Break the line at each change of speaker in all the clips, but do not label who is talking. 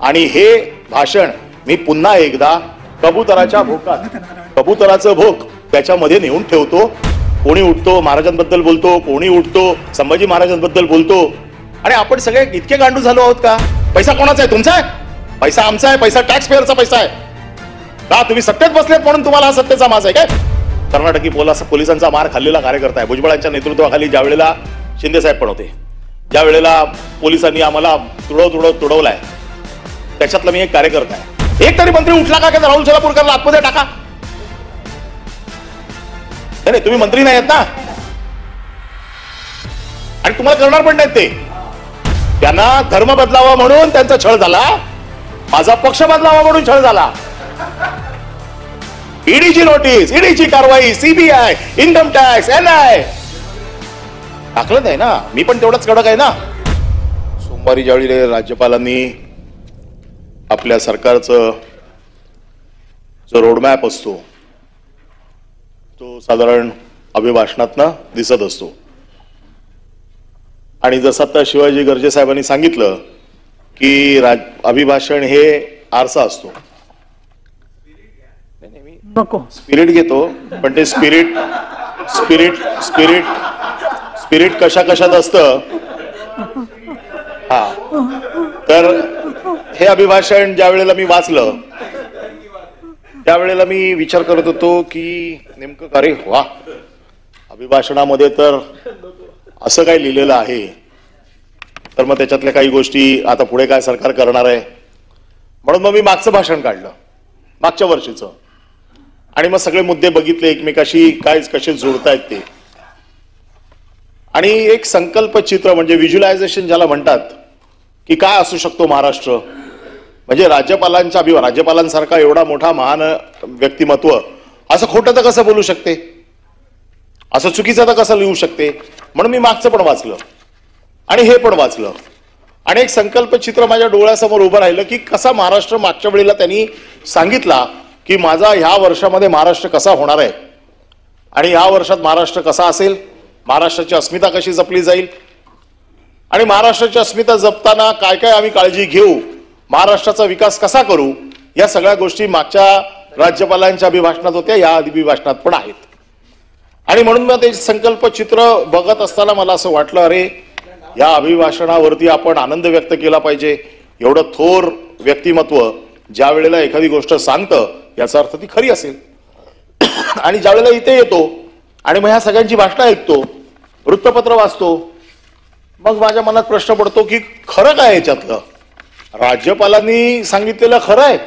आणि हे भाषण मी पुन्हा एकदा कबुतराच्या भोकात, कबुतराचं भोक त्याच्यामध्ये नेऊन ठेवतो. कोणी उठतो महाराजांबद्दल बोलतो, कोणी उठतो संभाजी महाराजांबद्दल बोलतो. आणि आपण सगळे इतके गांडू झालो आहोत का? पैसा कोणाचा आहे? तुमचा आहे? पैसा आमचा आहे? पैसा टॅक्स पेअरचा पैसा आहे का? तुम्ही सत्तेत बसलेत म्हणून तुम्हाला हा सत्तेचा माज आहे काय? कर्नाटकी पोलिसांचा मार खाल्लेला कार्यकर्ता आहे. भुजबळांच्या नेतृत्वाखाली ज्या वेळेला शिंदे साहेब पण होते, ज्या वेळेला पोलिसांनी आम्हाला तुडवलाय, त्याच्यातला मी एक कार्यकर्ता आहे. एक तरी मंत्री उठला का? राहुल सोलापूरकरला आतमध्ये टाका. नाही, तुम्ही मंत्री नाही आहेत ना, आणि तुम्हाला करणार पण नाहीत ते. त्यांना धर्म बदलावा म्हणून त्यांचा छळ झाला, माझा पक्ष बदलावा म्हणून छळ झाला. ईडीची नोटीस, ईडीची कारवाई, सीबीआय, इन्कम टॅक्स, एनआय टाकलं नाही ना. मी पण तेवढंच कडक आहे ना. सोमवारी ज्यावेळी राज्यपालांनी आपल्या सरकारचं जो रोडमॅप असतो तो साधारण अभिभाषणातनं दिसत असतो. आणि जसं आता शिवाजी गर्जे साहेबांनी सांगितलं की अभिभाषण हे आरसा असतो.
नको
स्पिरिट घेतो, पण ते स्पिरिट स्पिरिट स्पिरिट स्पिरिट कशात असतं. हा, तर हे अभिभाषण ज्या वेळेला मी वाचलं त्यावेळेला मी विचार करत होतो की नेमकं अरे वा, अभिभाषणामध्ये तर असं काय लिहिलेलं आहे, तर मग त्याच्यातल्या काही गोष्टी आता पुढे काय सरकार करणार आहे. म्हणून मग मी मागचं भाषण काढलं, मागच्या वर्षीचं, आणि मग सगळे मुद्दे बघितले एकमेकाशी काय कसे जोडतायत ते. आणि एक संकल्प चित्र म्हणजे व्हिज्युअलायझेशन ज्याला म्हणतात की काय असू शकतो महाराष्ट्र, म्हणजे राज्यपालांसारखा एवढा मोठा महान व्यक्तिमत्व असं खोटं तर कसं बोलू शकते, असं चुकीचं तर कसं लिहू शकते. म्हणून मी मागचं पण वाचलं आणि हे पण वाचलं, आणि एक संकल्प चित्र माझ्या डोळ्यासमोर उभं राहिलं की कसा महाराष्ट्र मागच्या वेळेला त्यांनी सांगितला की माझा ह्या वर्षामध्ये महाराष्ट्र कसा होणार आहे आणि ह्या वर्षात महाराष्ट्र कसा असेल, महाराष्ट्राची अस्मिता कशी जपली जाईल, आणि महाराष्ट्राची अस्मिता जपताना काय काय आम्ही काळजी घेऊ, महाराष्ट्राचा विकास कसा करू, या सगळ्या गोष्टी मागच्या राज्यपालांच्या अभिभाषणात होत्या, या अभिभाषणात पण आहेत. आणि म्हणून मग ते संकल्प चित्र बघत असताना मला असं वाटलं, अरे या अभिभाषणावरती आपण आनंद व्यक्त केला पाहिजे. एवढं थोर व्यक्तिमत्व ज्या वेळेला एखादी गोष्ट सांगतं याचा अर्थ ती खरी असेल. आणि ज्या वेळेला इथे येतो आणि मग ह्या सगळ्यांची भाषणं ऐकतो, वृत्तपत्र वाचतो, मग माझ्या मनात प्रश्न पडतो की खरं काय याच्यातलं, राज्यपालांनी सांगितलेलं खरं आहे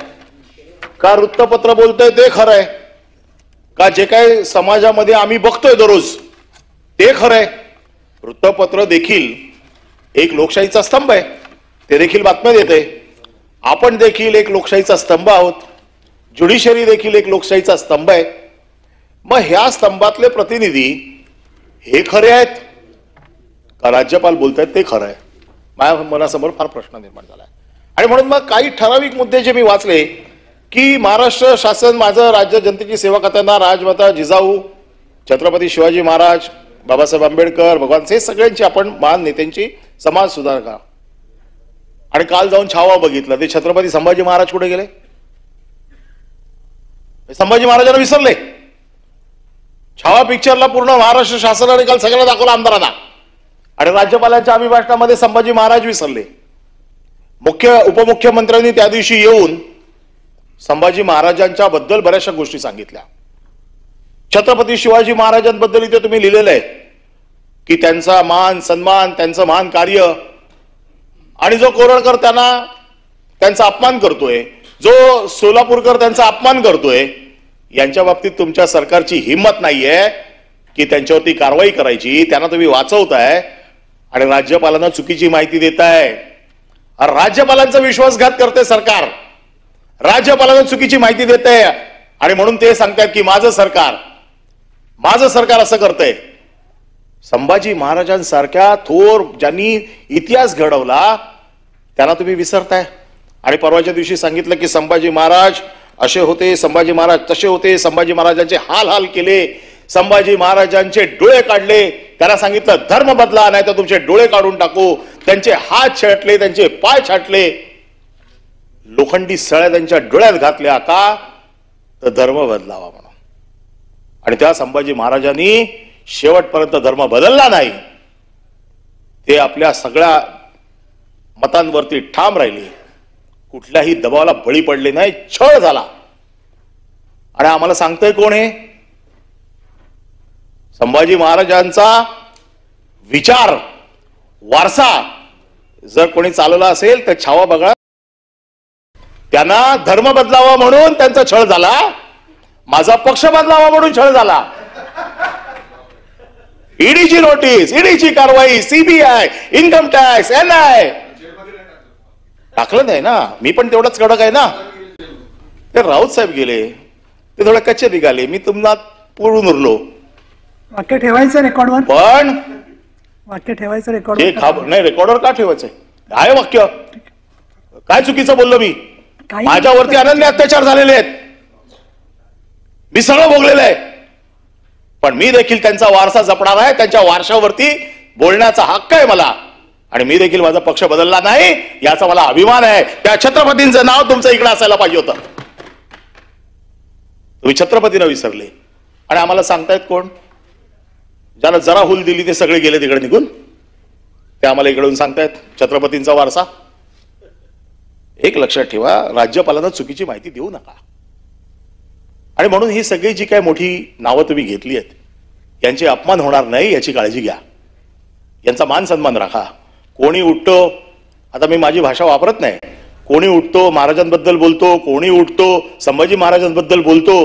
का, वृत्तपत्र बोलतंय ते खरं आहे का, जे काय समाजामध्ये आम्ही बघतोय दररोज ते खरं आहे. वृत्तपत्र देखील एक लोकशाहीचा स्तंभ आहे, ते देखील बातम्या देते. आपण देखील एक लोकशाहीचा स्तंभ आहोत, ज्युडिशरी देखील एक लोकशाहीचा स्तंभ आहे. मग ह्या स्तंभातले प्रतिनिधी हे खरे आहेत का राज्यपाल बोलतायत ते खरं आहे, माझ्या मनासमोर फार प्रश्न निर्माण झाला. आणि म्हणून मग काही ठराविक मुद्दे जे मी वाचले की महाराष्ट्र शासन माझं राज्य जनतेची सेवा करताना राजमाता जिजाऊ, छत्रपती शिवाजी महाराज, बाबासाहेब आंबेडकर, भगवान, हे सगळ्यांची आपण महान नेत्यांची समाज सुधारका. आणि काल जाऊन छावा बघितलं, ते छत्रपती संभाजी महाराज कुठे गेले? संभाजी महाराजांना विसरले. छावा पिक्चरला पूर्ण महाराष्ट्र शासनाने काल सगळ्यांना दाखवलं, आमदारांना, आणि राज्यपालांच्या अभिभाषणामध्ये संभाजी महाराज विसरले. उपमुख्यमंत्र्यांनी त्या दिवशी येऊन संभाजी महाराजांच्या बद्दल बऱ्याचशा गोष्टी सांगितल्या. छत्रपती शिवाजी महाराजांबद्दल इथे तुम्ही लिहिलेलं आहे की त्यांचा मान सन्मान, त्यांचं महान कार्य, आणि जो कोरळकर त्यांचा अपमान करतोय, जो सोलापूरकर त्यांचा अपमान करतोय, यांच्या बाबतीत तुमच्या सरकारची हिंमत नाहीये की त्यांच्यावरती कारवाई करायची. त्यांना तुम्ही वाचवताय आणि राज्यपालांना चुकीची माहिती देताय. राज्यपालांचा विश्वासघात करते सरकार, राज्यपालांना चुकीची माहिती देते, आणि म्हणून ते सांगतायत की माझं सरकार असं करतंय. संभाजी महाराजांसारख्या थोर ज्यांनी इतिहास घडवला त्यांना तुम्ही विसरताय. आणि परवाच्या दिवशी सांगितलं की संभाजी महाराज असे होते, संभाजी महाराज तसे होते, संभाजी महाराजांचे हाल केले, संभाजी महाराजांचे डोळे काढले, त्याला सांगितलं धर्म बदला नाही तर तुमचे डोळे काढून टाकू, त्यांचे हात छाटले, त्यांचे पाय छाटले. लोखंडी सळ्या त्यांच्या डोळ्यात घातल्या का तर धर्म बदलावा म्हणून. आणि त्या संभाजी महाराजांनी शेवटपर्यंत धर्म बदलला नाही. ते आपल्या सगळ्या मतांवरती ठाम राहिले, कुठल्याही दबावाला बळी पडले नाही, छळ झाला. आणि आम्हाला सांगतोय कोण आहे? संभाजी महाराजांचा विचार वारसा जर कोणी चालवला असेल तर छावा बघा. त्यांना धर्म बदलावा म्हणून त्यांचा छळ झाला, माझा पक्ष बदलावा म्हणून छळ झाला. ईडीची नोटीस, ईडीची कारवाई, सीबीआय, इन्कम टॅक्स, एनआय टाकलं नाही ना. मी पण तेवढंच कडक आहे ना. ते राऊत साहेब गेले, ते थोडे कच्चे निघाले, मी तुम्हाला पुरून उरलो.
वाक्य ठेवायचं रेकॉर्डवर,
पण
वाक्य ठेवायचं रेकॉर्ड
नाही. रेकॉर्डवर का ठेवायचंय? आहे वाक्य. काय चुकीचं बोललो मी? माझ्यावरती अनन्य अत्याचार झालेले आहेत, मी सगळं भोगलेलं आहे. पण मी देखील त्यांचा वारसा जपणार आहे. त्यांच्या वारशावरती बोलण्याचा हक्क आहे मला. आणि मी देखील माझा पक्ष बदलला नाही याचा मला अभिमान आहे. त्या छत्रपतींचं नाव तुमचं इकडे असायला पाहिजे होतं. तुम्ही छत्रपतींना विसरले. आणि आम्हाला सांगतायत कोण? ज्याला जरा हुल दिली ते सगळे गेले तिकडे निघून. ते आम्हाला इकडून सांगतायत छत्रपतींचा वारसा. एक लक्षात ठेवा, राज्यपालांना चुकीची माहिती देऊ नका. आणि म्हणून ही सगळी जी काय मोठी नावं तुम्ही घेतली आहेत यांचे अपमान होणार नाही याची काळजी घ्या. यांचा मान सन्मान राखा. कोणी उठतो, आता मी माझी भाषा वापरत नाही, कोणी उठतो महाराजांबद्दल बोलतो, कोणी उठतो संभाजी महाराजांबद्दल बोलतो.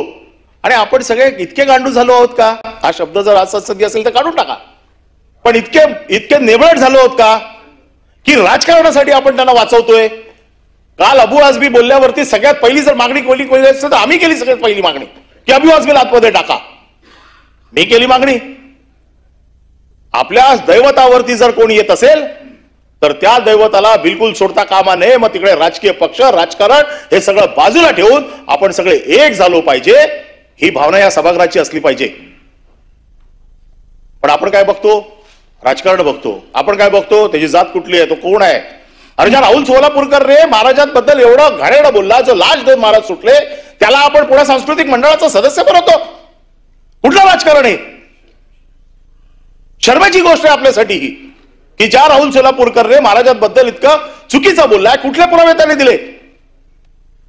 आणि आपण सगळे इतके गांडू झालो आहोत का? हा शब्द जर आज सत्संगी असेल तर काढून टाका. पण इतके नेबळट झालो आहोत का की राजकारणासाठी आपण त्यांना वाचवतोय? काल अबू आझमी बोलल्यावरती सगळ्यात पहिली जर मागणी केली असेल तर आम्ही केली सगळ्यात पहिली मागणी की अबू आझमीला आतमध्ये टाका. मी केली मागणी. आपल्या दैवतावरती जर कोणी येत असेल तर त्या दैवताला बिलकुल सोडता कामा नये. मग तिकडे राजकीय पक्ष, राजकारण हे सगळं बाजूला ठेवून आपण सगळे एक झालो पाहिजे, ही भावना या सभागृहाची असली पाहिजे. पण आपण काय बघतो? राजकारण बघतो. आपण काय बघतो? त्याची जात कुठली आहे, तो कोण आहे. अरे ज्या राहुल सोलापूरकर रे महाराजांबद्दल एवढं घाणेरडं बोलला, जो लाच देऊन महाराज सुटले, त्याला आपण पुणे सांस्कृतिक मंडळाचा सदस्य बनवतो. कुठलं राजकारण आहे? शर्मेची गोष्ट आहे आपल्यासाठी ही की ज्या राहुल सोलापूरकर रे महाराजांबद्दल इतकं चुकीचं बोललाय, कुठले पुरावे त्याने दिले?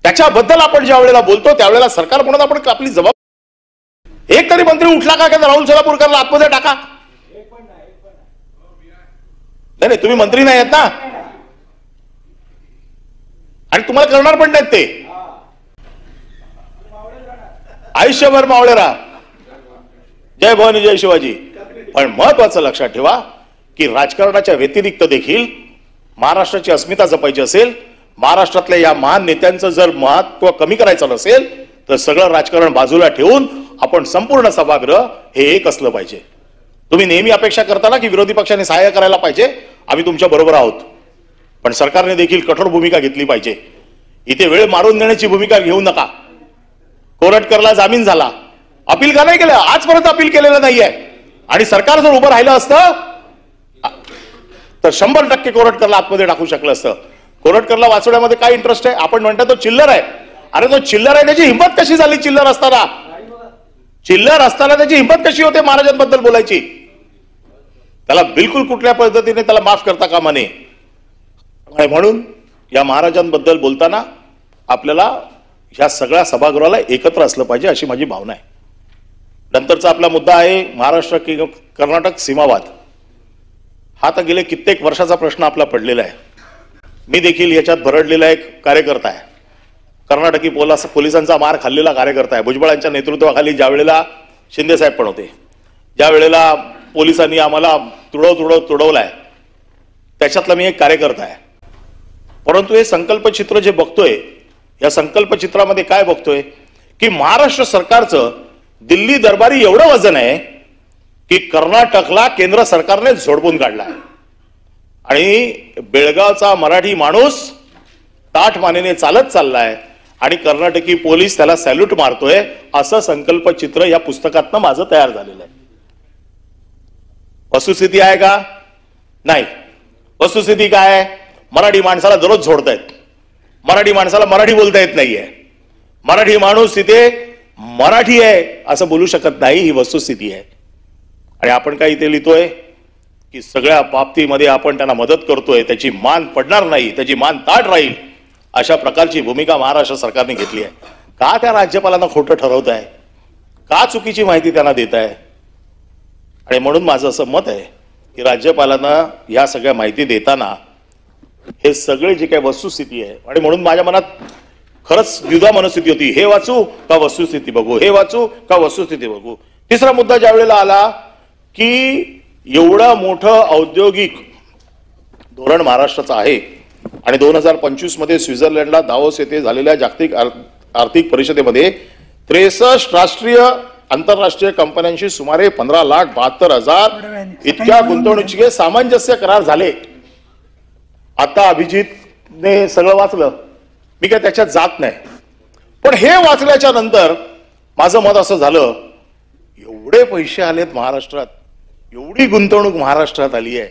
त्याच्याबद्दल आपण ज्या वेळेला बोलतो त्यावेळेला सरकार म्हणून आपण आपली जबाबदारी. एक तरी मंत्री उठला का की राहुल सोलापूरकरला आतमध्ये टाका? नाही, तुम्ही मंत्री नाही आहेत ना, आणि तुम्हाला करणार पण नाहीत ते. आयुष्यभर मावळे राहा. जय भवानी जय शिवाजी. पण महत्वाचं लक्षात ठेवा की राजकारणाच्या व्यतिरिक्त देखील महाराष्ट्राची अस्मिता जपायची असेल, महाराष्ट्रातल्या या महान नेत्यांचं जर महत्व कमी करायचं नसेल तर सगळं राजकारण बाजूला ठेवून आपण संपूर्ण सभागृह हे एक असलं पाहिजे. तुम्ही नेहमी अपेक्षा करताना की विरोधी पक्षाने सहाय्य करायला पाहिजे, आम्ही तुमच्या बरोबर आहोत. पण सरकारने देखील कठोर भूमिका घेतली पाहिजे. इथे वेळ मारून देण्याची भूमिका घेऊ नका. कोरटकरला जामीन झाला, अपील का नाही केलं? आजपर्यंत अपील केलेलं नाहीये. आणि सरकार जर उभं राहिलं असतं तर 100% कोरटकरला आतमध्ये टाकू शकलं असतं. कोरटकरला वाचवण्यामध्ये काय इंटरेस्ट आहे? आपण म्हणता तो चिल्लर आहे. अरे तो चिल्लर आहे, त्याची हिंमत कशी झाली? चिल्लर असताना त्याची हिंमत कशी होते महाराजांबद्दल बोलायची? त्याला बिलकुल कुठल्या पद्धतीने त्याला माफ करता कामा नये. म्हणून या महाराजांबद्दल बोलताना आपल्याला ह्या सगळ्या सभागृहाला एकत्र असलं पाहिजे अशी माझी भावना आहे. नंतरचा आपला मुद्दा आहे महाराष्ट्र कर्नाटक सीमावाद. हा तर गेले कित्येक वर्षाचा प्रश्न आपला पडलेला आहे. मी देखील याच्यात भरडलेला एक कार्यकर्ता आहे. कर्नाटकी पोलिसांचा मार खाल्लेला कार्यकर्ता आहे. भुजबळांच्या नेतृत्वाखाली ज्या वेळेला शिंदे साहेब पण होते, ज्या वेळेला पोलिसांनी आम्हाला तुडवलाय, त्याच्यातला मी एक कार्यकर्ता आहे. परंतु हे संकल्पचित्र जे बघतोय, या संकल्पचित्रामध्ये काय बघतोय की महाराष्ट्र सरकारचं दिल्ली दरबारी एवढं वजन आहे की कर्नाटकला केंद्र सरकारने झोडपून काढलाय. आणि बेळगावचा मराठी माणूस ताठ मानेने चालत चाललाय आणि कर्नाटकी पोलीस त्याला सॅल्यूट मारतोय. असं संकल्पचित्र या पुस्तकातनं माझं तयार झालेलं आहे. वस्तुस्थिती आहे का? नाही. वस्तुस्थिती काय आहे? मराठी माणसाला दररोज झोडतायत, मराठी माणसाला मराठी बोलता येत नाहीये, मराठी माणूस तिथे मराठी आहे असं बोलू शकत नाही, ही वस्तुस्थिती आहे. आणि आपण काय इथे लिहितोय की सगळ्या बाबतीमध्ये आपण त्यांना मदत करतोय, त्याची मान पडणार नाही, त्याची मान ताट राहील, अशा प्रकारची भूमिका महाराष्ट्र सरकारने घेतली आहे. का त्या राज्यपालांना खोटं ठरवत आहे, का चुकीची माहिती त्यांना देत आहे? आणि म्हणून माझं असं मत आहे की राज्यपालांना या सगळ्या माहिती देताना हे सगळे जे काही वस्तुस्थिती आहे, आणि म्हणून माझ्या मनात खरंच द्विधा मनस्थिती होती, हे वाचू का वस्तुस्थिती बघू, हे वाचू का वस्तुस्थिती बघू. तिसरा मुद्दा ज्या वेळेला आला की एवढं मोठं औद्योगिक धोरण महाराष्ट्राचं आहे आणि 2025 मध्ये स्वित्झर्लंडला दावोस येथे झालेल्या जागतिक आर्थिक परिषदेमध्ये 63 राष्ट्रीय आंतरराष्ट्रीय कंपन्यांशी सुमारे 15,72,000 इतक्या गुंतवणुकीचे सामंजस्य करार झाले. आता अभिजितने सगळं वाचलं, मी काय त्याच्यात जात नाही, पण हे वाचल्याच्या नंतर माझं मत असं झालं, एवढे पैसे आलेत महाराष्ट्रात, एवढी गुंतवणूक महाराष्ट्रात आली आहे,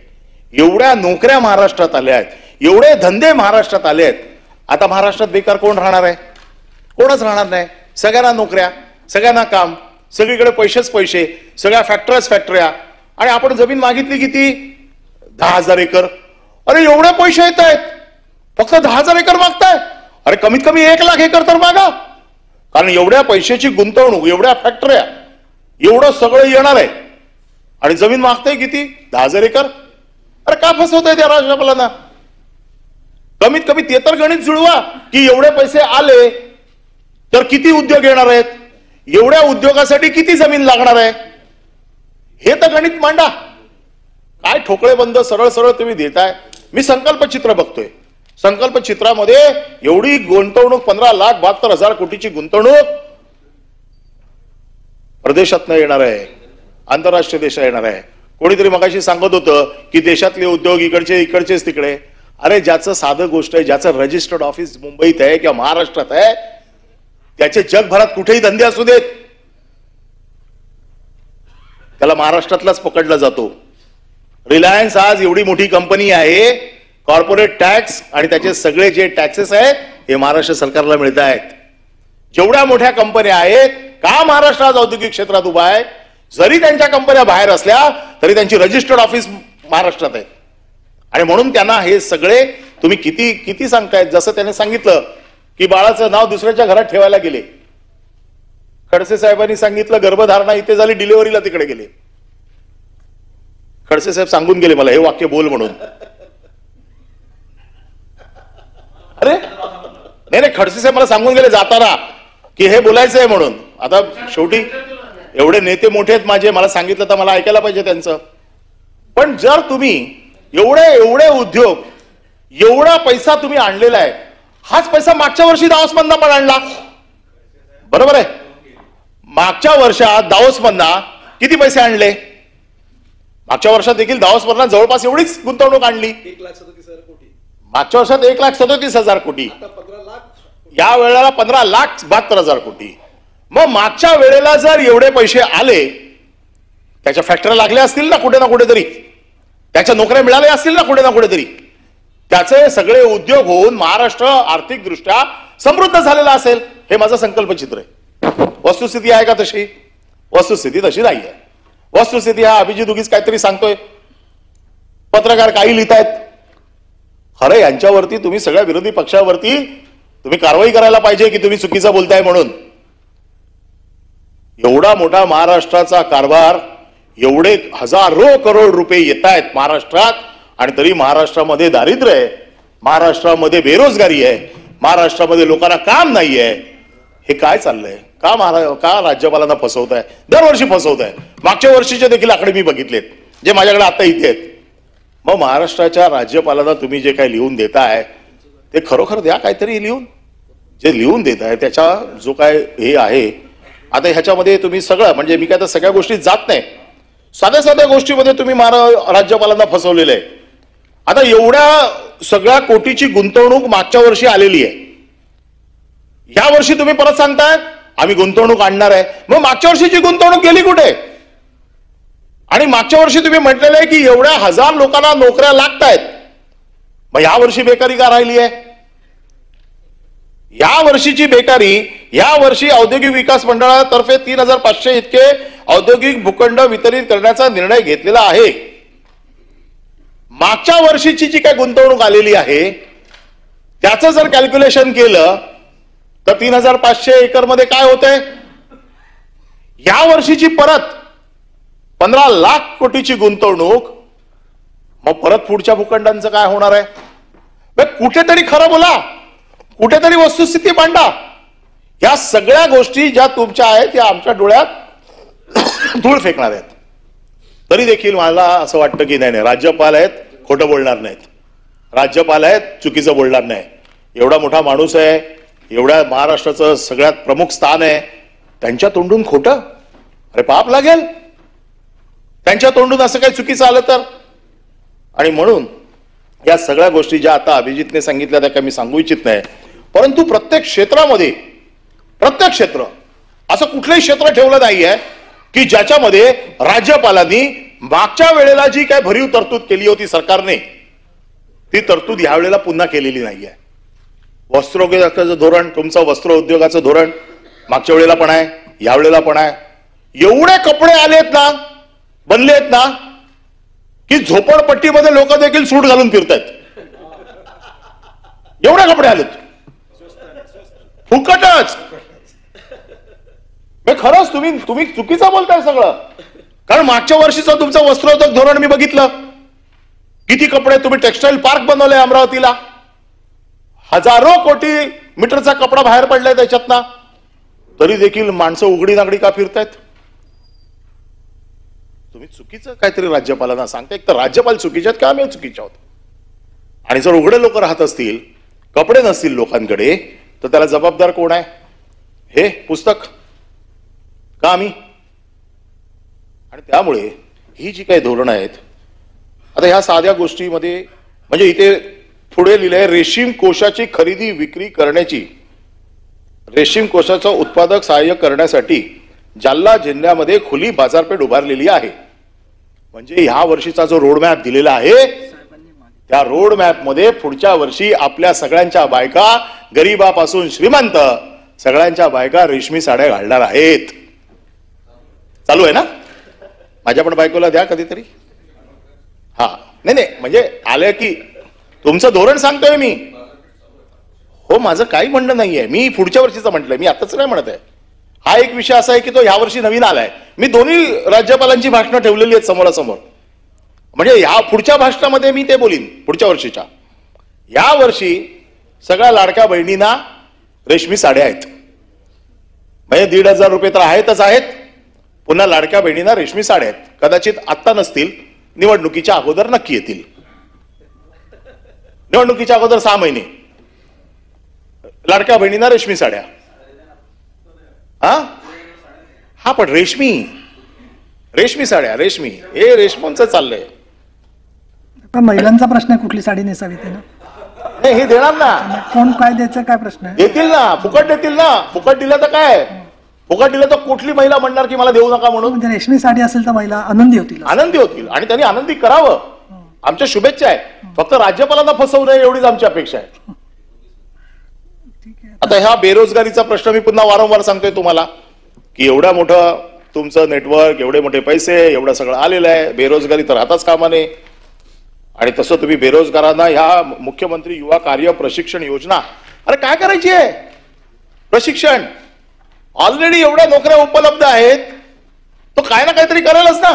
एवढ्या नोकऱ्या महाराष्ट्रात आल्या आहेत, एवढे धंदे महाराष्ट्रात आले आहेत, आता महाराष्ट्रात बेकार कोण राहणार आहे? कोणच राहणार नाही. सगळ्यांना नोकऱ्या, सगळ्यांना काम, सगळीकडे पैसेच पैसे, सगळ्या फॅक्टऱ्या, आणि आपण जमीन मागितली किती? 10,000 एकर. अरे एवढे पैसे येत आहेत, फक्त 10,000 एकर मागताय? अरे कमीत कमी 1,00,000 एकर तर मागा, कारण एवढ्या पैशाची गुंतवणूक, एवढ्या फॅक्टऱ्या, एवढं सगळं येणार आहे, आणि जमीन मागताय किती? 10,000 एकर. अरे का फसवत आहे त्या राज्यपालांना? कमीत कमी ते तर गणित जुळवा की एवढे पैसे आले तर किती उद्योग येणार आहेत, एवढ्या उद्योगासाठी किती जमीन लागणार आहे, हे तर गणित मांडा. काय ठोकळे बंद सरळ सरळ तुम्ही देताय. मी संकल्प चित्र बघतोय, संकल्प चित्रामध्ये एवढी गुंतवणूक, 15,72,000 कोटीची गुंतवणूक प्रदेशातनं येणार आहे, आंतरराष्ट्रीय देशात येणार आहे. कोणीतरी मगाशी सांगत होतं की देशातले उद्योग इकडचेच तिकडे. अरे ज्याचं साधं गोष्ट आहे, ज्याचं रजिस्टर्ड ऑफिस मुंबईत आहे किंवा महाराष्ट्रात आहे, त्याचे जगभरात कुठेही धंदे असू देत, त्याला महाराष्ट्रातलाच पकडला जातो. रिलायन्स आज एवढी मोठी कंपनी आहे, कॉर्पोरेट टॅक्स आणि त्याचे सगळे जे टॅक्सेस आहेत हे महाराष्ट्र सरकारला मिळत आहेत. जेवढ्या मोठ्या कंपन्या आहेत, का महाराष्ट्र आज औद्योगिक क्षेत्रात उभा आहे? जरी त्यांच्या कंपन्या बाहेर असल्या तरी त्यांची रजिस्टर्ड ऑफिस महाराष्ट्रात आहे, आणि म्हणून त्यांना हे सगळे तुम्ही किती किती सांगतायत. जसं त्याने सांगितलं की बाळाचं नाव दुसऱ्याच्या घरात ठेवायला गेले, खडसे साहेबांनी सांगितलं गर्भधारणा इथे झाली, डिलिव्हरीला तिकडे गेले. खडसे साहेब सांगून गेले मला हे वाक्य बोल म्हणून. अरे नाही, खडसे साहेब मला सांगून गेले जाताना की हे बोलायचं आहे म्हणून. आता शेवटी एवढे नेते मोठे आहेत माझे, मला सांगितलं तर मला ऐकायला पाहिजे त्यांचं. पण जर तुम्ही एवढे उद्योग, एवढा पैसा तुम्ही आणलेला आहे, हाच पैसा मागच्या वर्षी दावोसमधनं पण आणला, बरोबर आहे? मागच्या वर्षात दावोसमधनं किती पैसे आणले? मागच्या वर्षात देखील दावोसमधनं जवळपास एवढीच गुंतवणूक आणली.
1,37,000 कोटी.
मागच्या वर्षात 1,37,000 कोटी, या वेळेला 15,72,000 कोटी. मग मागच्या वेळेला जर एवढे पैसे आले, त्याच्या फॅक्टऱ्या लागल्या असतील ना कुठेतरी, त्याच्या नोकऱ्या मिळाल्या असतील ना कुठेतरी, त्याचे सगळे उद्योग होऊन महाराष्ट्र आर्थिकदृष्ट्या समृद्ध झालेला असेल, हे माझं संकल्पचित्र आहे. वस्तुस्थिती आहे का तशी? वस्तुस्थिती तशी नाही आहे. वस्तुस्थिती हा अभिजित उगीच काहीतरी सांगतोय, पत्रकार काही लिहितायत. खरं यांच्यावरती तुम्ही सगळ्या विरोधी पक्षावरती तुम्ही कारवाई करायला पाहिजे की तुम्ही चुकीचं बोलताय म्हणून. एवढा मोठा महाराष्ट्राचा कारभार, एवढे हजारो करोड रुपये येत आहेत महाराष्ट्रात, आणि तरी महाराष्ट्रामध्ये दारिद्र्य आहे, महाराष्ट्रामध्ये बेरोजगारी आहे, महाराष्ट्रामध्ये लोकांना काम नाही आहे. हे काय चाललंय? का राज्यपालांना फसवत आहे? दरवर्षी फसवत आहे. मागच्या वर्षीचे देखील आकडे मी बघितलेत जे माझ्याकडे आता इथे आहेत. मग महाराष्ट्राच्या राज्यपालांना तुम्ही जे काही लिहून देताय ते खरोखर द्या काहीतरी लिहून. जे लिहून देत आहे त्याच्या जो काय हे आहे, आता ह्याच्यामध्ये तुम्ही सगळं, म्हणजे मी काय तर सगळ्या गोष्टी जात नाही, साध्या गोष्टीमध्ये तुम्ही राज्यपालांना फसवलेलं आहे. आता एवढ्या सगळ्या कोटीची गुंतवणूक मागच्या वर्षी आलेली आहे, या वर्षी तुम्ही परत सांगताय आम्ही गुंतवणूक आणणार आहे. मग मागच्या वर्षीची गुंतवणूक गेली कुठे? आणि मागच्या वर्षी तुम्ही म्हटलेलं आहे की एवढ्या 1,000 लोकांना नोकऱ्या लागतायत, मग या वर्षी बेकारी का राहिली आहे? या वर्षीची बेकारी, या वर्षी औद्योगिक विकास मंडळातर्फे 3,500 इतके औद्योगिक भूखंड वितरित करण्याचा निर्णय घेतलेला आहे. मागच्या वर्षीची जी काय गुंतवणूक आलेली आहे त्याचं जर कॅल्क्युलेशन केलं तर 3,500 एकर मध्ये काय होतंय, या वर्षीची परत 15 लाख कोटीची गुंतवणूक, मग परत पुढच्या भूखंडांचं काय होणार आहे? कुठेतरी खरं बोला, कुठेतरी वस्तुस्थिती मांडा. या सगळ्या गोष्टी ज्या तुमच्या आहेत त्या आमच्या डोळ्यात धूळ फेकणार आहेत. तरी देखील मला असं वाटतं की नाही, राज्यपाल आहेत, खोटं बोलणार नाहीत, राज्यपाल आहेत, चुकीचं बोलणार नाही. एवढा मोठा माणूस आहे, एवढ्या महाराष्ट्राचं सगळ्यात प्रमुख स्थान आहे, त्यांच्या तोंडून खोटं, अरे पाप लागेल त्यांच्या तोंडून असं काही चुकीचं आलं तर. आणि म्हणून या सगळ्या गोष्टी ज्या आता अभिजितने सांगितल्या त्या काही मी सांगू इच्छित नाही, परंतु प्रत्येक क्षेत्रामध्ये, प्रत्येक क्षेत्र असं कुठलंही क्षेत्र ठेवलं नाहीये की ज्याच्यामध्ये राज्यपालांनी मागच्या वेळेला जी काय भरीव तरतूद केली होती सरकारने, ती तरतूद यावेळेला पुन्हा केलेली नाहीये. वस्त्रोद्योगाचं धोरण, तुमचं वस्त्र उद्योगाचं धोरण मागच्या वेळेला पण आहे, यावेळेला पण आहे. एवढे कपडे आलेत ना, बनले आहेत ना, की झोपडपट्टीमध्ये लोक देखील सूट घालून फिरतायत. एवढे कपडे आलेत फुकटच. खरंच तुम्ही चुकीचं बोलताय सगळं. कारण मागच्या वर्षीचं तुमचं वस्त्रोद्योग धोरण मी बघितलं, किती कपडे तुम्ही टेक्सटाईल पार्क बनवले अमरावतीला, हजारो कोटी मीटरचा कपडा बाहेर पडलाय त्याच्यातनं, तरी देखील माणसं उघडी नागडी का फिरतायत? तुम्ही चुकीचं काहीतरी राज्यपालांना सांगता. एक तर राज्यपाल चुकीचे आहेत का आम्ही चुकीचे आहोत? आणि जर उघडे लोक राहत असतील, कपडे नसतील लोकांकडे, तर त्याला जबाबदार कोण आहे? हे पुस्तक का आम्ही? आणि त्यामुळे ही जी काही धोरणं आहेत, आता ह्या साध्या गोष्टीमध्ये म्हणजे इथे पुढे लिहिलंय, रेशीम कोशाची खरेदी विक्री करण्याची, रेशीम कोशाचं उत्पादक सहाय्य करण्यासाठी जालना जिल्ह्यामध्ये खुली बाजारपेठ उभारलेली आहे. म्हणजे ह्या वर्षीचा जो रोडमॅप दिलेला आहे त्या रोडमॅप मध्ये पुढच्या वर्षी आपल्या सगळ्यांच्या बायका, गरीबापासून श्रीमंत सगळ्यांच्या बायका रेशमी साड्या घालणार आहेत. चालू आहे ना? माझ्या पण बायकोला द्या कधीतरी. हा नाही म्हणजे आले की तुमचं धोरण सांगतोय मी. हो, माझं काही म्हणणं नाहीये, मी पुढच्या वर्षीचं म्हटलंय, मी आताच नाही म्हणत आहे. हा एक विषय असा आहे की तो ह्या वर्षी नवीन आलाय. मी दोन्ही राज्यपालांची भाषणं ठेवलेली आहेत समोरासमोर, म्हणजे ह्या पुढच्या भाषणामध्ये मी ते बोलीन पुढच्या वर्षीच्या. या वर्षी सगळ्या लाडक्या बहिणींना रेशमी साड्या आहेत, म्हणजे 1,500 रुपये तर आहेतच आहेत, पुन्हा लाडक्या बहिणींना रेशमी साड्या आहेत. कदाचित आत्ता नसतील, निवडणुकीच्या अगोदर नक्की येतील. निवडणुकीच्या अगोदर 6 महिने लाडक्या बहिणींना रेशमी साड्या. हा पण रेशमी साड्या, रेशमी, हे रेशमांचं चाललंय.
महिलांचा प्रश्न आहे, कुठली साडी नेसावी ते ना?
नाही, हे देणार ना.
कोण काय द्यायचं काय प्रश्न आहे?
देतील ना, फुकट देतील ना. फुकट दिलं तर काय, फुकट दिलं तर कुठली महिला म्हणणार की मला देऊ नका म्हणून?
म्हणजे रेशमी साडी असेल तर महिला आनंदी होतील.
आनंदी होतील आणि त्यांनी आनंदी करावं. आमच्या शुभेच्छा आहे. फक्त राज्यपालांना फसवू नये एवढीच आमची अपेक्षा आहे. आता ह्या बेरोजगारीचा प्रश्न मी पुन्हा वारंवार सांगतोय तुम्हाला की एवढा मोठं तुमचं नेटवर्क, एवढे मोठे पैसे, एवढं सगळं आलेलं आहे, बेरोजगारी तर राहताच कामा नये. आणि तसं तुम्ही बेरोजगारांना ह्या मुख्यमंत्री युवा कार्य प्रशिक्षण योजना, अरे काय करायची आहे प्रशिक्षण? ऑलरेडी एवढ्या नोकऱ्या उपलब्ध आहेत, तो काय ना काहीतरी करेलच ना.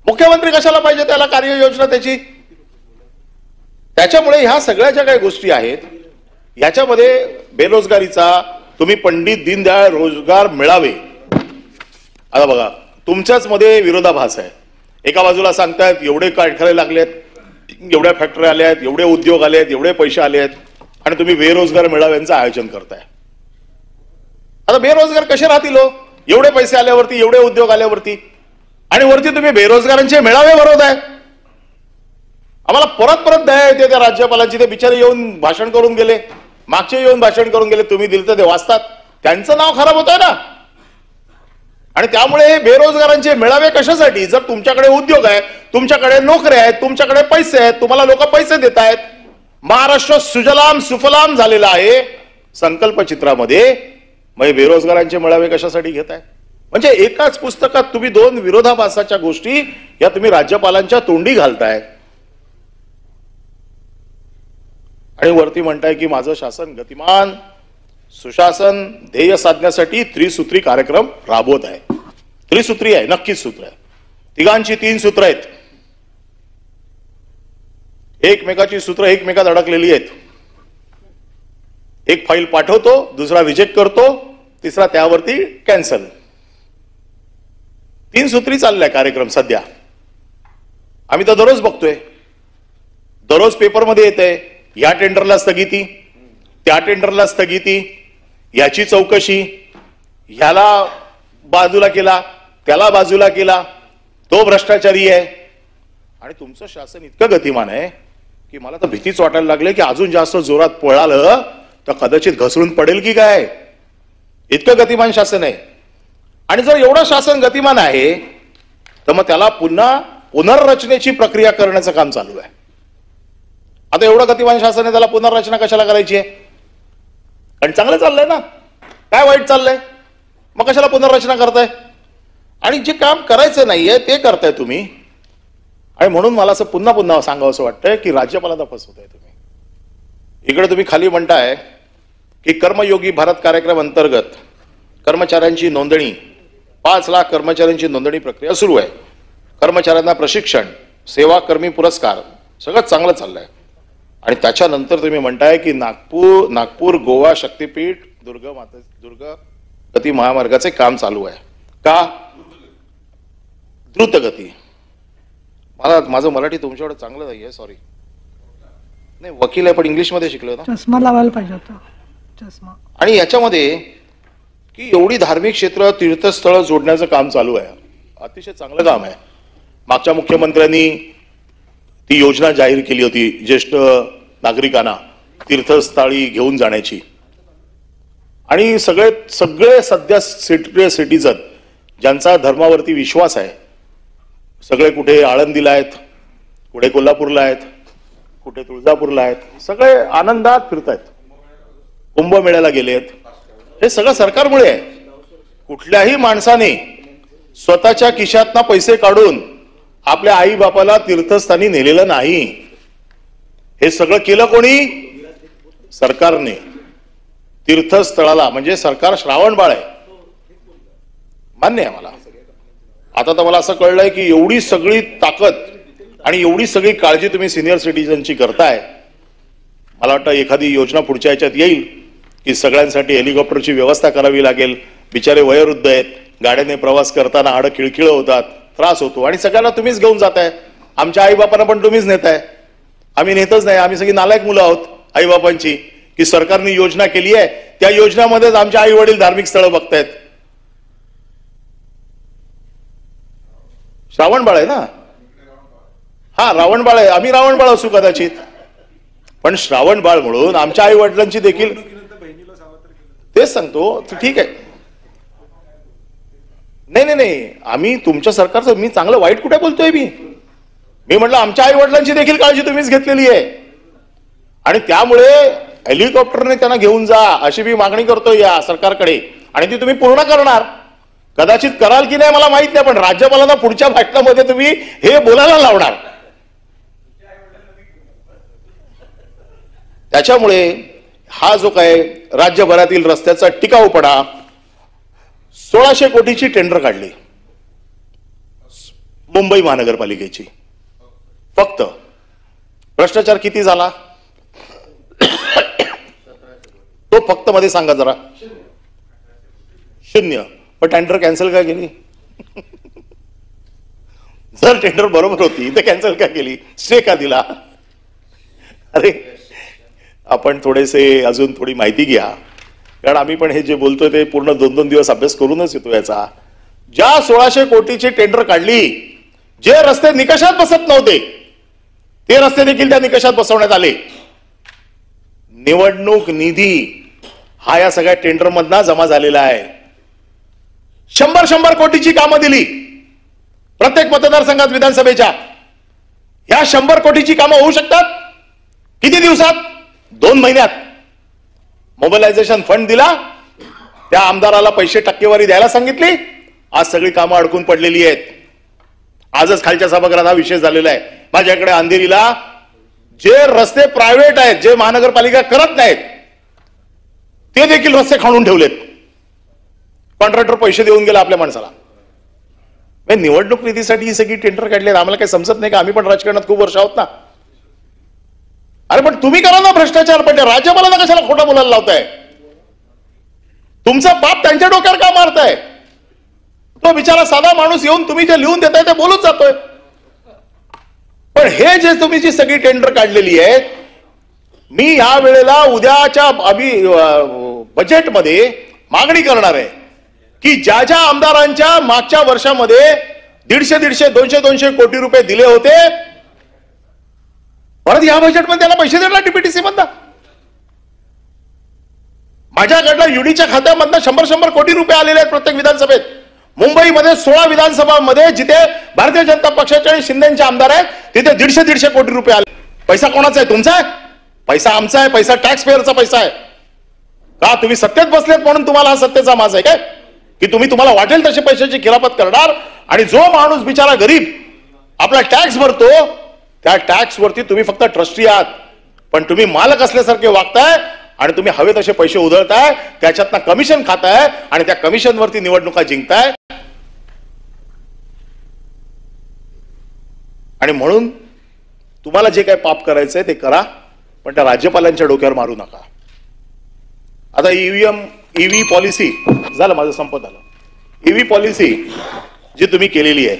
मुख्यमंत्री कशाला पाहिजे त्याला कार्ययोजना त्याची? त्याच्यामुळे ह्या सगळ्या ज्या काही गोष्टी आहेत याच्यामध्ये बेरोजगारीचा तुम्ही पंडित दीनदयाळ रोजगार मिळावे, आता बघा तुमच्याच मध्ये विरोधाभास आहे. एका बाजूला सांगतायत एवढे कारखाने लागलेत, एवढ्या फॅक्टरी आल्या आहेत, एवढे उद्योग आले आहेत, एवढे पैसे आले आहेत, आणि तुम्ही बेरोजगार मेळाव्यांचं आयोजन करताय. आता बेरोजगार कसे राहतील हो? एवढे पैसे आल्यावरती, एवढे उद्योग आल्यावरती, आणि वरती तुम्ही बेरोजगारांचे मेळावे भरवताय. आम्हाला परत परत दया येते त्या राज्यपालांची. ते बिचारे येऊन भाषण करून गेले, मागचे येऊन भाषण करून गेले, तुम्ही दिलं तर ते वाचतात, त्यांचं नाव खराब होत आहे ना. आणि त्यामुळे बेरोजगारांचे मेळावे कशासाठी? जर तुमच्याकडे उद्योग आहे, तुमच्याकडे नोकऱ्या आहेत, तुमच्याकडे पैसे आहेत, तुम्हाला लोक पैसे देत आहेत, महाराष्ट्र सुजलाम सुफलाम झालेला आहे संकल्प चित्रामध्ये, मग बेरोजगारांचे मेळावे कशासाठी घेताय? म्हणजे एकाच पुस्तकात तुम्ही दोन विरोधाभासाच्या गोष्टी या तुम्ही राज्यपालांच्या तोंडी घालताय आणि वरती म्हणताय की माझं शासन गतिमान सुशासन ध्येय साधण्यासाठी त्रिसूत्री कार्यक्रम राबवत आहे. त्रिसूत्री आहे, नक्कीच सूत्र आहे. तिघांची 3 सूत्र आहेत. एकमेकाची सूत्र एकमेकात अडकलेली आहेत. एक फाईल पाठवतो, दुसरा रिजेक्ट करतो, तिसरा त्यावरती कॅन्सल. 3 सूत्री चाललाय कार्यक्रम सध्या. आम्ही तर दररोज बघतोय, दररोज पेपरमध्ये येतंय या टेंडरला स्थगिती, त्या टेंडरला स्थगिती, याची चौकशी, ह्याला बाजूला केला, त्याला बाजूला केला, तो भ्रष्टाचारी आहे. आणि तुमचं शासन इतकं गतिमान आहे की मला तर भीतीच वाटायला लागले की अजून जास्त जोरात पळालं तर कदाचित घसरून पडेल की काय. इतकं गतिमान शासन आहे. आणि जर एवढं शासन गतिमान आहे तर मग त्याला पुन्हा पुनर्रचनेची प्रक्रिया करण्याचं काम चालू आहे. आता एवढं गतिमान शासन आहे, त्याला पुनर्रचना कशाला करायची आहे? कारण चांगलं चाललंय ना, काय वाईट चाललंय? मग कशाला पुनर्रचना करताय? आणि जे काम करायचं नाहीये ते करताय तुम्ही. आणि म्हणून मला असं पुन्हा पुन्हा सांगावं असं वाटतंय की राज्यपालांना फसवताय तुम्ही. इकडे तुम्ही खाली म्हणताय की कर्मयोगी भारत कार्यक्रम अंतर्गत कर्मचाऱ्यांची नोंदणी, 5 लाख कर्मचाऱ्यांची नोंदणी प्रक्रिया सुरू आहे. कर्मचाऱ्यांना प्रशिक्षण, सेवा कर्मी पुरस्कार, सगळं चांगलं चाललंय. आणि त्याच्यानंतर तुम्ही म्हणताय की नागपूर गोवा शक्तीपीठ दुर्गती महामार्गाचे काम चालू आहे. का? द्रुत गती. माझं मराठी तुमच्याकडे चांगलं नाहीये, सॉरी. नाही, वकील आहे पण इंग्लिशमध्ये शिकलो ना.
चष्मा लावायला पाहिजे होता, चष्मा.
आणि याच्यामध्ये की एवढी धार्मिक क्षेत्र तीर्थस्थळ जोडण्याचं काम चालू आहे. अतिशय चांगलं काम आहे. मागच्या मुख्यमंत्र्यांनी ती योजना जाहीर केली होती ज्येष्ठ नागरिकांना तीर्थस्थळी घेऊन जाण्याची. आणि सगळे सध्या सिटीजन ज्यांचा धर्मावरती विश्वास आहे, सगळे कुठे आळंदीला आहेत, कुठे कोल्हापूरला आहेत, कुठे तुळजापूरला आहेत, सगळे आनंदात फिरतायत, कुंभमेळ्याला गेले आहेत. हे सगळं सरकारमुळे आहे. कुठल्याही माणसाने स्वतःच्या खिशातनं पैसे काढून आपल्या आई बापाला तीर्थस्थानी नेलेलं नाही. हे सगळं केलं कोणी? सरकारने. तीर्थस्थळाला म्हणजे सरकार श्रावण बाळ आहे, मान्य आहे मला. आता तर मला असं कळलंय की एवढी सगळी ताकद आणि एवढी सगळी काळजी तुम्ही सिनियर सिटीजनची करताय. मला वाटतं एखादी योजना पुढच्या ह्याच्यात येईल की सगळ्यांसाठी हेलिकॉप्टरची व्यवस्था करावी लागेल. बिचारे वयोवृद्ध आहेत, गाड्याने प्रवास करताना हाडं खिळखिळ होतात, त्रास होतो. आणि सगळ्यांना तुम्हीच घेऊन जाताय. आमच्या आई बापांना पण तुम्हीच नेताय. आम्ही नेतच नाही. आम्ही सगळी नालायक मुलं आहोत आई बापांची की सरकारने योजना केली आहे, त्या योजनामध्येच आमचे आई वडील धार्मिक स्थळं बघतायत. श्रावण बाळ आहे ना. हा, रावण बाळ आहे. आम्ही रावण बाळ असू कदाचित, पण श्रावण बाळ म्हणून आमच्या आई वडिलांची देखील तेच सांगतो. ठीक आहे. नाही, आम्ही तुमच्या सरकारचं, मी चांगलं वाईट कुठे बोलतोय? मी म्हटलं आमच्या आई वडिलांची देखील काळजी तुम्हीच घेतलेली आहे. आणि त्यामुळे हेलिकॉप्टरने त्यांना घेऊन जा अशी मी मागणी करतोय या सरकारकडे. आणि ती तुम्ही पूर्ण करणार. कदाचित कराल की नाही मला माहित नाही, पण राज्यपालांना पुढच्या भाषणामध्ये तुम्ही हे बोलायला लावणार. त्याच्यामुळे हा जो काय राज्यभरातील रस्त्याचा टिकाऊपणा, 1600 कोटीची टेंडर काढली मुंबई महानगरपालिकेची. फक्त भ्रष्टाचार किती झाला तो फक्त मध्ये सांगा जरा. 0. पण टेंडर कॅन्सल का केली? जर टेंडर बरोबर होती तर कॅन्सल का केली? स्टे का दिला? अरे आपण थोडेसे अजून थोडी माहिती घ्या, कारण आम्ही पण हे जे बोलतोय ते पूर्ण 2-2 दिवस अभ्यास करूनच येतो याचा. ज्या 1600 कोटीची टेंडर काढली, जे रस्ते निकषात बसत नव्हते ते रस्ते देखील त्या निकषात बसवण्यात आले. निवडणूक निधी हा या सगळ्या टेंडर मधना जमा झालेला आहे. 100 कोटीची कामं दिली प्रत्येक मतदारसंघात विधानसभेच्या. ह्या 100 कोटीची कामं होऊ शकतात? किती दिवसात? 2 महिन्यात मोबिलायझेशन फंड दिला, त्या आमदाराला पैसे टक्केवारी द्यायला सांगितली. आज सगळी कामं अडकून पडलेली आहेत. आजच खालच्या सभागृहात हा विषय झालेला आहे. माझ्याकडे अंधेरीला जे रस्ते प्रायव्हेट आहेत, जे महानगरपालिका करत नाहीत, ते देखील रस्ते खाणून ठेवलेत. कॉन्ट्रॅक्टर पैसे देऊन गेला आपल्या माणसाला. निवडणूक निधीसाठी ही सगळी टेंडर काढली. आम्हाला काही समजत नाही का? आम्ही पण राजकारणात खूप वर्ष आहोत ना. अरे पण तुम्ही करा ना भ्रष्टाचार, पण राज्यपालांना कशाला खोटं बोलायला लावताय? तुमचा बाप त्यांच्या डोक्यावर का मारताय? तो बिचारा साधा माणूस येऊन तुम्ही जे लिहून देताय ते बोलून जातोय. पण हे जे तुम्ही जी सगळी टेंडर काढलेली आहेत, मी या वेळेला उद्याच्या बजेटमध्ये मागणी करणार आहे की ज्या ज्या आमदारांच्या मागच्या वर्षामध्ये 150, 200 कोटी रुपये दिले होते, परत या बजेटमध्ये त्याला पैसे देणार डीपीटीसी मधनं. माझ्याकडनं युडीच्या खात्यामधनं 100 कोटी रुपये आलेले आहेत प्रत्येक विधानसभेत. मुंबईमध्ये 16 विधानसभांमध्ये जिथे भारतीय जनता पक्षाचे आणि शिंदेचे आमदार आहेत, तिथे 150 कोटी रुपये आले. पैसा कोणाचा आहे? तुमचा आहे? पैसा आमचा आहे? पैसा टॅक्स पेअरचा पैसा आहे का? तुम्ही सत्तेत बसलेत म्हणून तुम्हाला हा सत्तेचा माज आहे काय की तुम्हाला वाटेल तसे पैशाची खिलाफत करणार? आणि जो माणूस बिचारा गरीब आपला टॅक्स भरतो, त्या टॅक्स वरती तुम्ही फक्त ट्रस्टी आहात, पण तुम्ही मालक असल्यासारखे वागताय आणि तुम्ही हवे तसे पैसे उधळताय, त्याच्यातनं कमिशन खाताय आणि त्या कमिशनवरती निवडणुका जिंकताय. आणि म्हणून तुम्हाला जे काही पाप करायचंय ते करा, पण त्या राज्यपालांच्या डोक्यावर मारू नका. आता ईव्ही पॉलिसी झालं, माझं संपत आलं. ईव्ही पॉलिसी जी तुम्ही केलेली आहे,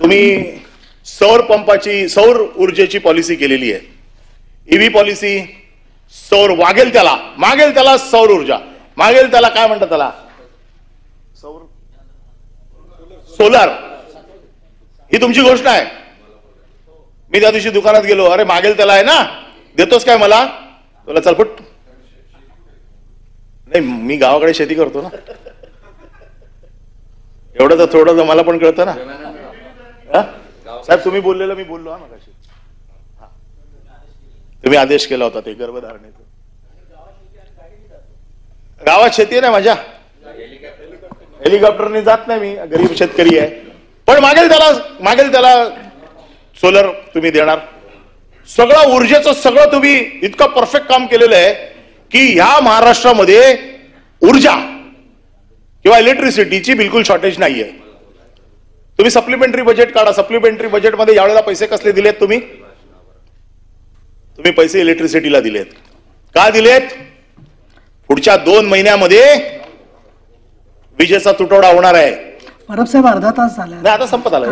तुम्ही सौर ऊर्जेची पॉलिसी केलेली आहे. ईव्ही पॉलिसी सौर मागेल त्याला सौर ऊर्जा, मागेल त्याला काय म्हणतात त्याला, सोलर. ही तुमची गोष्ट आहे. मी त्या दिवशी दुकानात गेलो, अरे मागेल त्याला आहे ना, देतोस काय मला? तुला चलपट. नाही, मी गावाकडे शेती करतो ना, एवढं तर थोडं तर मला पण कळतं ना. साहेब तुम्ही बोललेलं मी बोललो ना कशी. तुम्ही आदेश केला होता ते गर्भधारणेचा. गावात शेती आहे ना माझ्या, हेलिकॉप्टरने जात नाही मी, गरीब शेतकरी आहे. पण मागेल त्याला सोलर तुम्ही देणार. सगळं ऊर्जेचं सगळं तुम्ही इतकं परफेक्ट काम केलेलं आहे की ह्या महाराष्ट्रामध्ये ऊर्जा किंवा इलेक्ट्रिसिटीची बिलकुल शॉर्टेज नाहीये. तुम्ही सप्लिमेंटरी बजेट काढा. सप्लिमेंटरी बजेटमध्ये यावेळेला पैसे कसले दिलेत? तुम्ही पैसे इलेक्ट्रिसिटीला दिलेत. का दिलेत? पुढच्या 2 महिन्यामध्ये विजेचा तुटवडा होणार आहे.
परब साहेब अर्धा तास झाला
नाही, आता संपत आलं.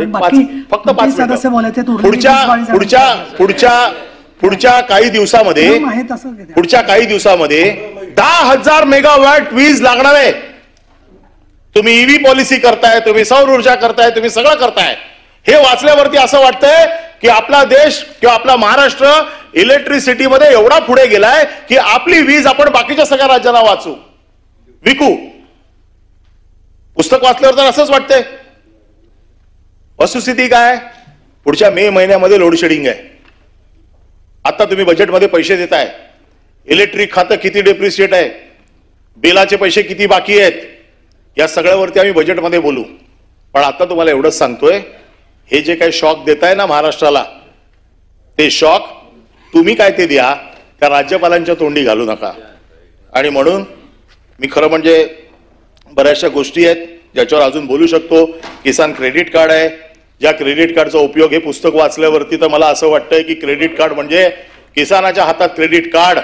फक्त 5
सदस्य बोलायचे.
पुढच्या काही दिवसामध्ये 10,000 मेगावॅट वीज लागणार आहे. तुम्ही ईव्ही पॉलिसी करताय, तुम्ही सौर ऊर्जा करताय, तुम्ही सगळं करताय. हे वाचल्यावरती असं वाटतंय की आपला देश किंवा आपला महाराष्ट्र इलेक्ट्रिसिटीमध्ये एवढा पुढे गेलाय की आपली वीज आपण बाकीच्या सगळ्या राज्यांना विकू. पुस्तक वाचल्यावर तर असंच वाटतंय. वस्तुस्थिती काय? पुढच्या मे महिन्यामध्ये लोडशेडिंग आहे. आता तुम्ही बजेटमध्ये पैसे देताय. इलेक्ट्रिक खातं किती डेप्रिशिएट आहे, बिलाचे पैसे किती बाकी आहेत, या सगळ्यावरती आम्ही बजेटमध्ये बोलू. पण आता तुम्हाला एवढंच सांगतोय, हे जे काही शॉक देताय ना महाराष्ट्राला, ते शॉक तुम्ही काय ते द्या, त्या राज्यपालांच्या तोंडी घालू नका. आणि म्हणून मी खरं म्हणजे बऱ्याचशा गोष्टी आहेत ज्याच्यावर अजून बोलू शकतो. किसान क्रेडिट कार्ड आहे, ज्या क्रेडिट कार्डचा उपयोग, हे पुस्तक वाचल्यावरती तर मला असं वाटतंय की क्रेडिट कार्ड म्हणजे किसानाच्या हातात क्रेडिट कार्ड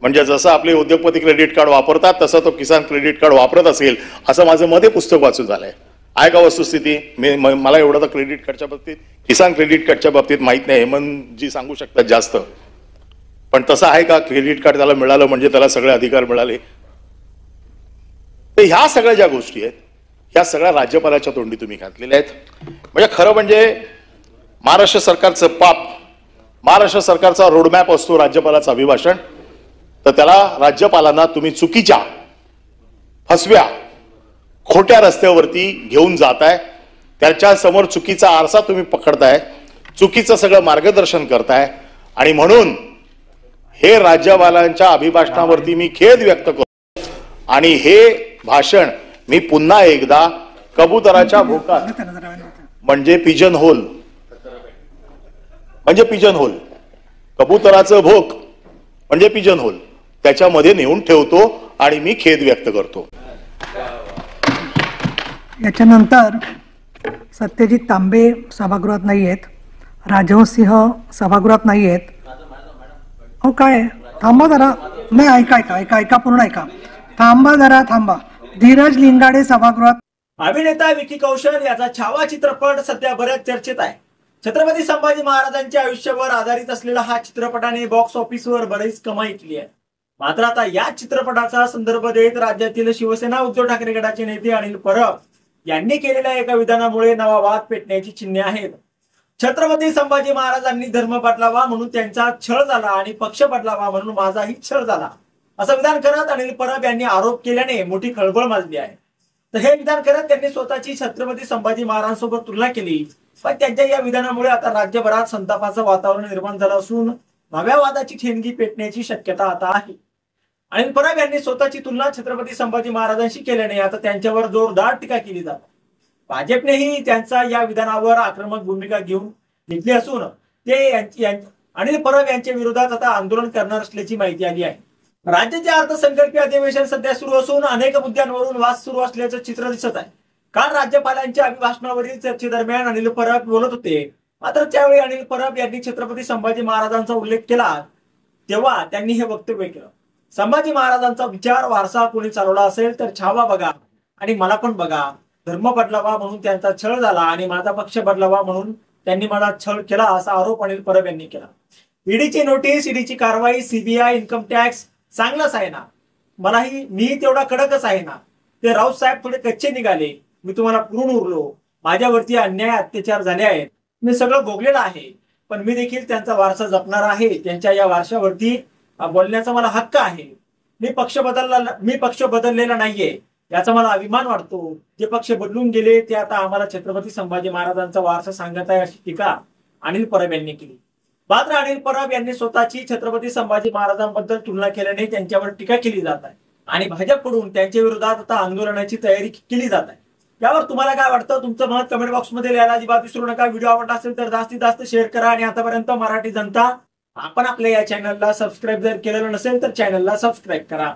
म्हणजे जसं आपले उद्योगपती क्रेडिट कार्ड वापरतात तसं तो किसान क्रेडिट कार्ड वापरत असेल, असं माझं मध्ये पुस्तक वाचून झालंय. आहे का वस्तुस्थिती? मला एवढं तर क्रेडिट कार्डच्या बाबतीत, किसान क्रेडिट कार्डच्या बाबतीत माहित नाही. हेमंतजी सांगू शकतात जास्त. पण तसं आहे का? क्रेडिट कार्ड त्याला मिळालं म्हणजे त्याला सगळे अधिकार मिळाले? तर ह्या सगळ्या ज्या गोष्टी आहेत, ह्या सगळ्या राज्यपालाच्या तोंडी तुम्ही घातलेल्या आहेत. म्हणजे खरं म्हणजे महाराष्ट्र सरकारचं पाप, महाराष्ट्र सरकारचा रोडमॅप असतो राज्यपालाचं अभिभाषण, तर त्याला राज्यपालांना तुम्ही चुकीच्या, फसव्या, खोट्या रस्त्यावरती घेऊन जाताय. त्याच्या समोर चुकीचा आरसा तुम्ही पकडताय, चुकीचं सगळं मार्गदर्शन करताय. आणि म्हणून हे राज्यपालांच्या अभिभाषणावरती मी खेद व्यक्त करतो आणि हे भाषण मी पुन्हा एकदा कबुतराच्या भोकात म्हणजे पिजन होल कबुतराचं भोक म्हणजे पिजन होल त्याच्यामध्ये नेऊन ठेवतो आणि मी खेद व्यक्त करतो.
याच्यानंतर सत्यजित तांबे सभागृहात नाही आहेत, राजहंस सिंह सभागृहात नाही आहेत. हो काय थांबा जरा, नाही ऐका पूर्ण ऐका. थांबा जरा थांबा. धीरज लिंगाडे सभागृहात.
अभिनेता विकी कौशल याचा छावा चित्रपट सध्या बऱ्याच चर्चेत आहे. छत्रपती संभाजी महाराजांच्या आयुष्यावर आधारित असलेला हा चित्रपटाने बॉक्स ऑफिसवर बरीच कमाई केली आहे. मात्र आता या चित्रपटाचा संदर्भ देत राज्यातील शिवसेना उद्धव ठाकरे गटाचे नेते अनिल परब यांनी केलेल्या एका विधानामुळे नवा वाद पेटण्याची चिन्हे आहेत. छत्रपती संभाजी महाराजांनी धर्म बदलावा म्हणून त्यांचा छळ झाला आणि पक्ष बदलावा म्हणून माझाही छळ झाला असं विधान करत अनिल परब यांनी आरोप केल्याने मोठी खळबळ माजली आहे. तर हे विधान करत त्यांनी स्वतःची छत्रपती संभाजी महाराजांसोबत तुलना केली. पण त्यांच्या या विधानामुळे आता राज्यभरात संतापाचं वातावरण निर्माण झालं असून नव्या वादाची ठेणगी पेटण्याची शक्यता आता आहे. अनिल परब यांनी स्वतःची तुलना छत्रपती संभाजी महाराजांशी केल्याने आता त्यांच्यावर जोरदार टीका केली जाते. भाजपनेही त्यांचा या विधानावर आक्रमक भूमिका घेतली असून ते अनिल परब यांच्या विरोधात आता आंदोलन करणार असल्याची माहिती आली आहे. राज्याचे अर्थसंकल्पीय अधिवेशन सध्या सुरू असून अनेक मुद्द्यांवरून वाद सुरू असल्याचं चित्र दिसत आहे. काल राज्यपालांच्या अभिभाषणावरील चर्चेदरम्यान अनिल परब बोलत होते. मात्र त्यावेळी अनिल परब यांनी छत्रपती संभाजी महाराजांचा उल्लेख केला तेव्हा त्यांनी हे वक्तव्य केलं. संभाजी महाराजांचा विचार वारसा कोणी चालवला असेल तर छावा बघा आणि मला पण बघा. धर्म बदलावा म्हणून त्यांचा छळ झाला आणि माझा पक्ष बदलावा म्हणून त्यांनी मला छळ केला असा आरोप अनिल परब यांनी केला. ईडीची नोटीस, ईडीची कारवाई, सीबीआय, इन्कम टॅक्स चांगलंच आहे ना. मीही तेवढा कडकच आहे ना. ते राऊत साहेब थोडे कच्चे निघाले. मी तुम्हाला पुरून उरलो. माझ्यावरती अन्याय अत्याचार झाले आहेत. मी सगळं भोगलेलं आहे. पण मी देखील त्यांचा वारसा जपणार आहे. त्यांच्या या वारशावरती बोलण्याचा मला हक्क आहे. मी पक्ष बदललेला नाहीये याचा मला अभिमान वाटतो. जे पक्ष बदलून गेले ते आता आम्हाला छत्रपती संभाजी महाराजांचा वारसा सांगत आहे अशी टीका अनिल परब यांनी केली. मात्र अनिल परब यांनी स्वतःची छत्रपती संभाजी महाराजांबद्दल तुलना केल्याने त्यांच्यावर टीका केली जात आहे आणि भाजपकडून त्यांच्या विरोधात आता आंदोलनाची तयारी केली जात आहे. यावर तुम्हाला काय वाटतं? तुमचं मत कमेंट बॉक्समध्ये लिहायला अजिबात विसरू नका. व्हिडिओ आवडला असेल तर जास्तीत जास्त शेअर करा आणि आतापर्यंत मराठी जनता आपण आपल्या या चॅनलला सबस्क्राईब जर केलेलं नसेल तर चॅनलला सबस्क्राईब करा.